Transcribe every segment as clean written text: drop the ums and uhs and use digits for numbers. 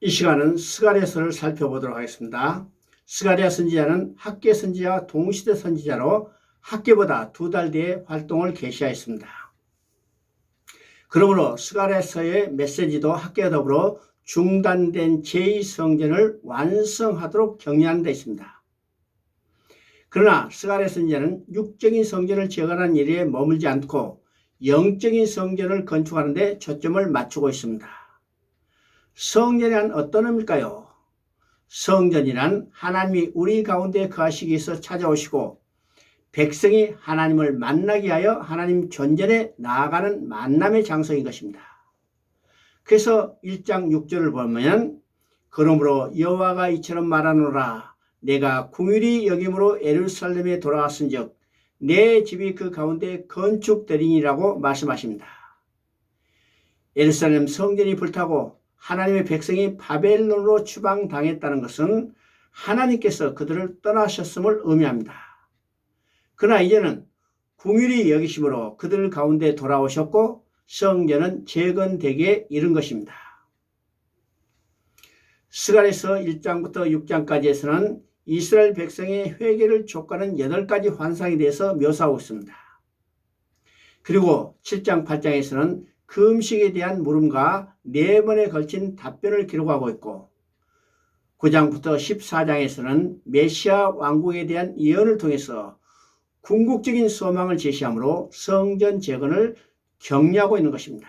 이 시간은 스가랴서를 살펴보도록 하겠습니다. 스가랴 선지자는 학계 선지자와 동시대 선지자로 학계보다 2달 뒤에 활동을 개시하였습니다. 그러므로 스가랴서의 메시지도 학계와 더불어 중단된 제2성전을 완성하도록 격려하는 데 있습니다. 그러나 스가랴 선지자는 육적인 성전을 재건하는 일에 머물지 않고 영적인 성전을 건축하는 데 초점을 맞추고 있습니다. 성전이란 어떤 의미일까요? 성전이란 하나님이 우리 가운데 거하시기 위해서 찾아오시고 백성이 하나님을 만나게 하여 하나님 존전에 나아가는 만남의 장소인 것입니다. 그래서 1장 6절을 보면 그러므로 여호와가 이처럼 말하노라 내가 긍휼히 여김으로 예루살렘에 돌아왔은즉 내 집이 그 가운데 건축되리니라고 말씀하십니다. 예루살렘 성전이 불타고 하나님의 백성이 바벨론으로 추방당했다는 것은 하나님께서 그들을 떠나셨음을 의미합니다. 그러나 이제는 긍휼히 여기심으로 그들 가운데 돌아오셨고 성전은 재건되기에 이른 것입니다. 스가랴서 1장부터 6장까지에서는 이스라엘 백성의 회개를 촉구하는 8가지 환상에 대해서 묘사하고 있습니다. 그리고 7장, 8장에서는 금식에 대한 물음과 4번에 걸친 답변을 기록하고 있고 9장부터 14장에서는 메시아 왕국에 대한 예언을 통해서 궁극적인 소망을 제시하므로 성전 재건을 격려하고 있는 것입니다.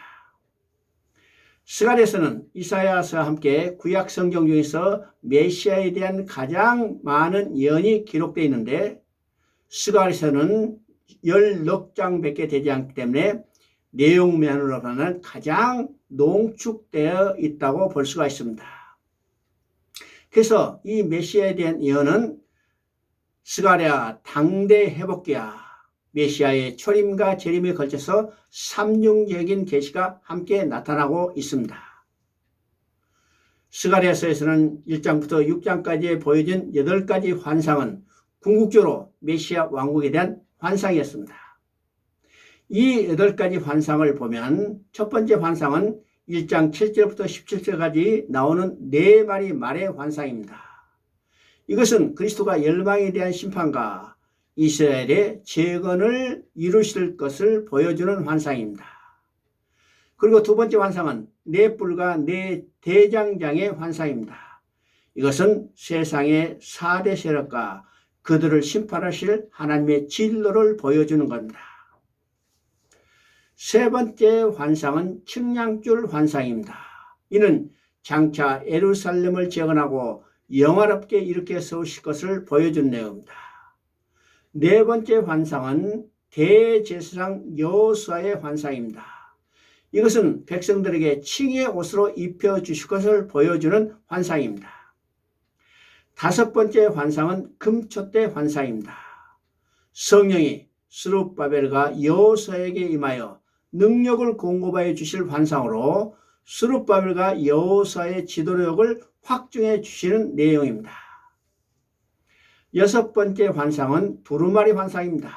스가랴서는 이사야서와 함께 구약 성경 중에서 메시아에 대한 가장 많은 예언이 기록되어 있는데 스가랴서는 16장밖에 되지 않기 때문에 내용면으로는 가장 농축되어 있다고 볼 수가 있습니다. 그래서 이 메시아에 대한 예언은 스가랴 당대 회복기와 메시아의 초림과 재림에 걸쳐서 삼중적인 계시가 함께 나타나고 있습니다. 스가랴서에서는 1장부터 6장까지 보여진 8가지 환상은 궁극적으로 메시아 왕국에 대한 환상이었습니다. 이 8가지 환상을 보면 첫 번째 환상은 1장 7절부터 17절까지 나오는 4마리 말의 환상입니다. 이것은 그리스도가 열방에 대한 심판과 이스라엘의 재건을 이루실 것을 보여주는 환상입니다. 그리고 두 번째 환상은 4뿔과 4대장장의 환상입니다. 이것은 세상의 4대 세력과 그들을 심판하실 하나님의 진노를 보여주는 겁니다. 세 번째 환상은 측량줄 환상입니다. 이는 장차 예루살렘을 재건하고 영화롭게 일으켜 세우실 것을 보여준 내용입니다. 네 번째 환상은 대제사장 여호수아의 환상입니다. 이것은 백성들에게 칭의 옷으로 입혀주실 것을 보여주는 환상입니다. 다섯 번째 환상은 금촛대 환상입니다. 성령이 스룹바벨과 여호수아에게 임하여 능력을 공급하여 주실 환상으로 스룹바벨과 여호수아의 지도력을 확증해 주시는 내용입니다. 여섯 번째 환상은 두루마리 환상입니다.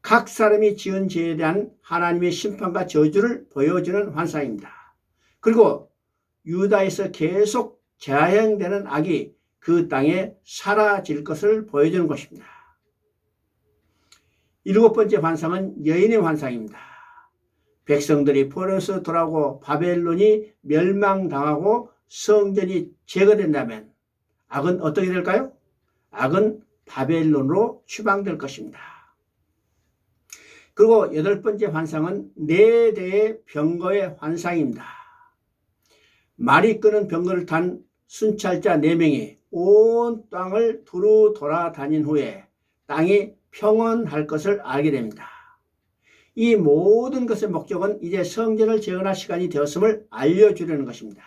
각 사람이 지은 죄에 대한 하나님의 심판과 저주를 보여주는 환상입니다. 그리고 유다에서 계속 재행되는 악이 그 땅에 사라질 것을 보여주는 것입니다. 일곱 번째 환상은 여인의 환상입니다. 백성들이 포로에서 돌아오고 바벨론이 멸망당하고 성전이 제거된다면 악은 어떻게 될까요? 악은 바벨론으로 추방될 것입니다. 그리고 여덟 번째 환상은 4대의 병거의 환상입니다. 말이 끄는 병거를 탄 순찰자 4명이 온 땅을 두루 돌아다닌 후에 땅이 평온할 것을 알게 됩니다. 이 모든 것의 목적은 이제 성전을 재건할 시간이 되었음을 알려주려는 것입니다.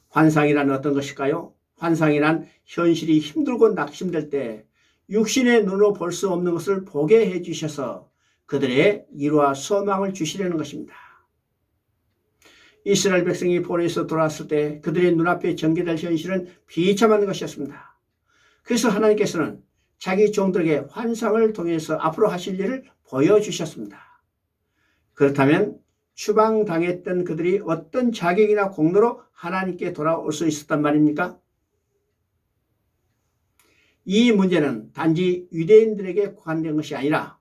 환상이란 어떤 것일까요? 환상이란 현실이 힘들고 낙심될 때 육신의 눈으로 볼 수 없는 것을 보게 해주셔서 그들의 일화 소망을 주시려는 것입니다. 이스라엘 백성이 포로에서 돌아왔을 때 그들의 눈앞에 전개될 현실은 비참한 것이었습니다. 그래서 하나님께서는 자기 종들에게 환상을 통해서 앞으로 하실 일을 보여주셨습니다. 그렇다면 추방당했던 그들이 어떤 자격이나 공로로 하나님께 돌아올 수 있었단 말입니까? 이 문제는 단지 유대인들에게 국한된 것이 아니라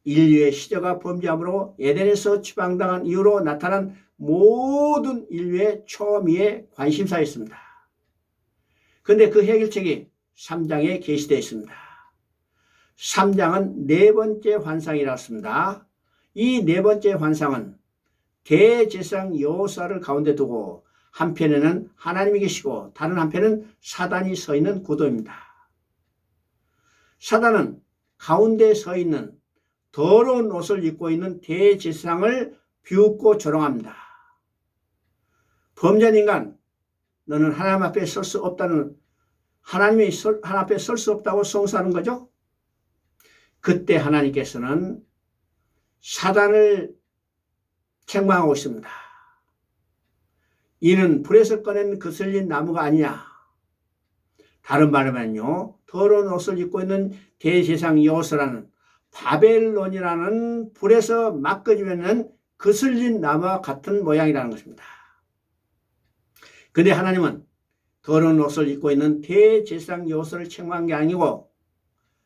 인류의 시저가 범죄함으로 에덴에서 추방당한 이후로 나타난 모든 인류의 초미의 관심사였습니다. 그런데 그 해결책이 3장에 게시되어 있습니다. 3장은 네 번째 환상이라고 했습니다. 이 네 번째 환상은 대제사장 여호수아를 가운데 두고 한편에는 하나님이 계시고 다른 한편은 사단이 서 있는 구도입니다. 사단은 가운데 서 있는 더러운 옷을 입고 있는 대제사장을 비웃고 조롱합니다. 범죄한 인간, 너는 하나님 앞에 설 수 없다는, 하나님 앞에 설 수 없다고 송사하는 거죠. 그때 하나님께서는 사단을 책망하고 있습니다. 이는 불에서 꺼낸 거슬린 나무가 아니냐. 다른 말하면요, 더러운 옷을 입고 있는 대제사장 여호수아라는 바벨론이라는 불에서 막 꺼지면 거슬린 나무와 같은 모양이라는 것입니다. 그런데 하나님은 더러운 옷을 입고 있는 대제사장 여호수아를 책망한 게 아니고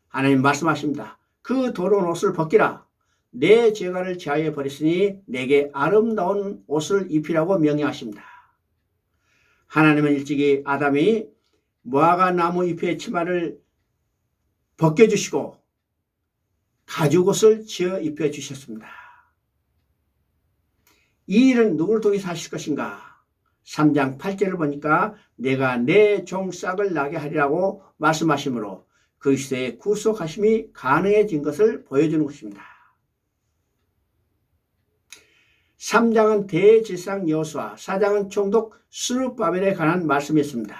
하나님 말씀하십니다. 그 더러운 옷을 벗기라. 내 죄가를 제하여 버렸으니 내게 아름다운 옷을 입히라고 명령하십니다. 하나님은 일찍이 아담이 무화과 나무 잎의 치마를 벗겨주시고 가죽옷을 지어 입혀주셨습니다. 이 일은 누구를 통해서 하실 것인가? 3장 8절을 보니까 내가 내 종 싹을 나게 하리라고 말씀하시므로 그리스도의 구속하심이 가능해진 것을 보여주는 것입니다. 3장은 대제사장 여호수아, 4장은 총독 스룹바벨에 관한 말씀이었습니다.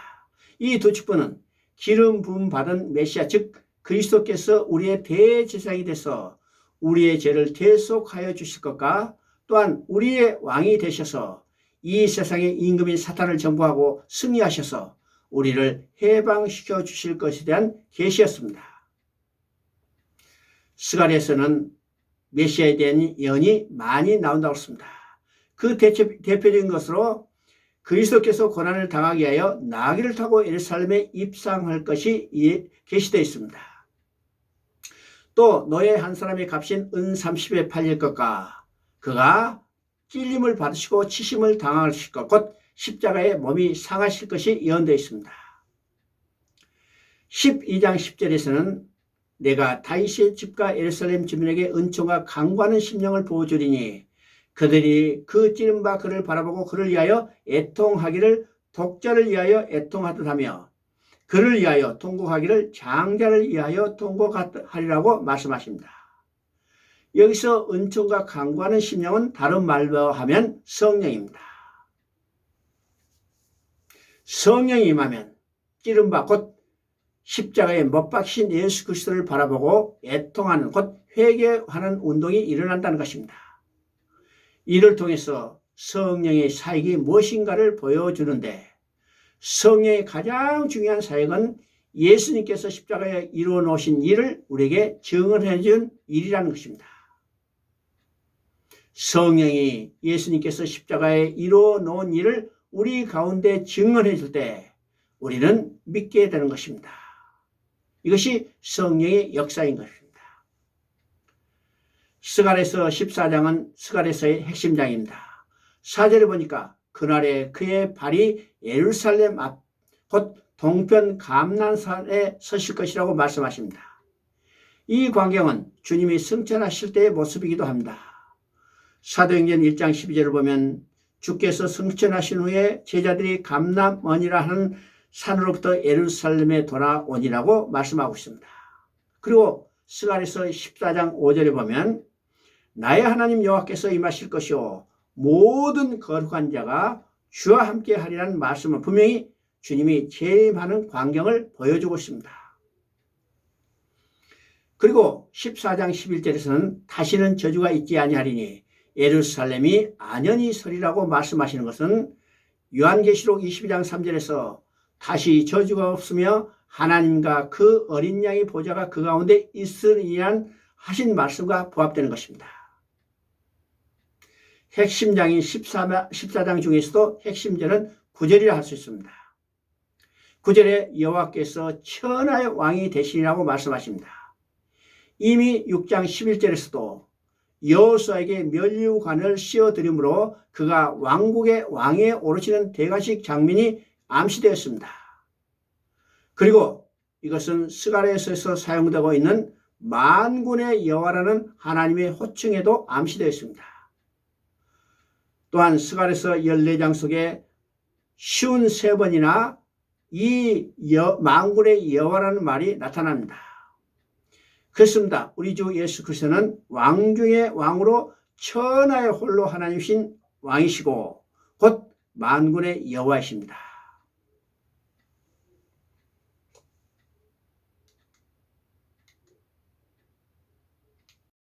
이 두 축부는 기름 부음 받은 메시아, 즉 그리스도께서 우리의 대제사장이 돼서 우리의 죄를 대속하여 주실 것과 또한 우리의 왕이 되셔서 이 세상의 임금인 사탄을 정복하고 승리하셔서 우리를 해방시켜 주실 것에 대한 계시였습니다. 스가랴에서는 메시아에 대한 예언이 많이 나온다고 했습니다. 그 대표적인 것으로 그리스도께서 고난을 당하게 하여 나귀를 타고 예루살렘에 입상할 것이 계시되어 있습니다. 또 노예 한 사람의 값인 은 30에 팔릴 것과 그가 찔림을 받으시고 치심을 당하실 것, 곧 십자가에 몸이 상하실 것이 예언되어 있습니다. 12장 10절에서는 내가 다윗의 집과 예루살렘 주민에게 은총과 강구하는 심령을 부어주리니 그들이 그 찌른 바 그를 바라보고 그를 위하여 애통하기를 독자를 위하여 애통하듯 하며 그를 위하여 통곡하기를 장자를 위하여 통곡하리라고 말씀하십니다. 여기서 은총과 강구하는 심령은 다른 말로 하면 성령입니다. 성령이 임하면 찌른 바 곧 십자가에 못 박히신 예수 그리스도를 바라보고 애통하는, 곧 회개하는 운동이 일어난다는 것입니다. 이를 통해서 성령의 사역이 무엇인가를 보여주는데 성령의 가장 중요한 사역은 예수님께서 십자가에 이루어 놓으신 일을 우리에게 증언해 준 일이라는 것입니다. 성령이 예수님께서 십자가에 이루어 놓은 일을 우리 가운데 증언해 줄 때 우리는 믿게 되는 것입니다. 이것이 성령의 역사인 것입니다. 스가랴서 14장은 스가랴서의 핵심장입니다. 4절에 보니까 그날에 그의 발이 예루살렘 앞 곧 동편 감난산에 서실 것이라고 말씀하십니다. 이 광경은 주님이 승천하실 때의 모습이기도 합니다. 사도행전 1장 12절을 보면 주께서 승천하신 후에 제자들이 감람원이라 하는 산으로부터 예루살렘에 돌아오니라고 말씀하고 있습니다. 그리고 스가랴서 14장 5절에 보면 나의 하나님 여호와께서 임하실 것이요 모든 거룩한 자가 주와 함께 하리라는 말씀은 분명히 주님이 재림하는 광경을 보여주고 있습니다. 그리고 14장 11절에서는 다시는 저주가 있지 아니하리니 예루살렘이 안연히 서리라고 말씀하시는 것은 요한계시록 22장 3절에서 다시 저주가 없으며 하나님과 그 어린 양의 보좌가 그 가운데 있으리란 하신 말씀과 부합되는 것입니다. 핵심장인 14장 중에서도 핵심절은 9절이라 할 수 있습니다. 9절에 여호와께서 천하의 왕이 되시리라고 말씀하십니다. 이미 6장 11절에서도 여호수아에게 면류관을 씌워드림으로 그가 왕국의 왕에 오르시는 대가식 장면이 암시되었습니다. 그리고 이것은 스가랴서에서 사용되고 있는 만군의 여호와라는 하나님의 호칭에도 암시되었습니다. 또한 스가랴서 14장 속에 53번이나 이 만군의 여호와라는 말이 나타납니다. 그렇습니다. 우리 주 예수 그리스도는 왕 중의 왕으로 천하의 홀로 하나님이신 왕이시고 곧 만군의 여호와이십니다.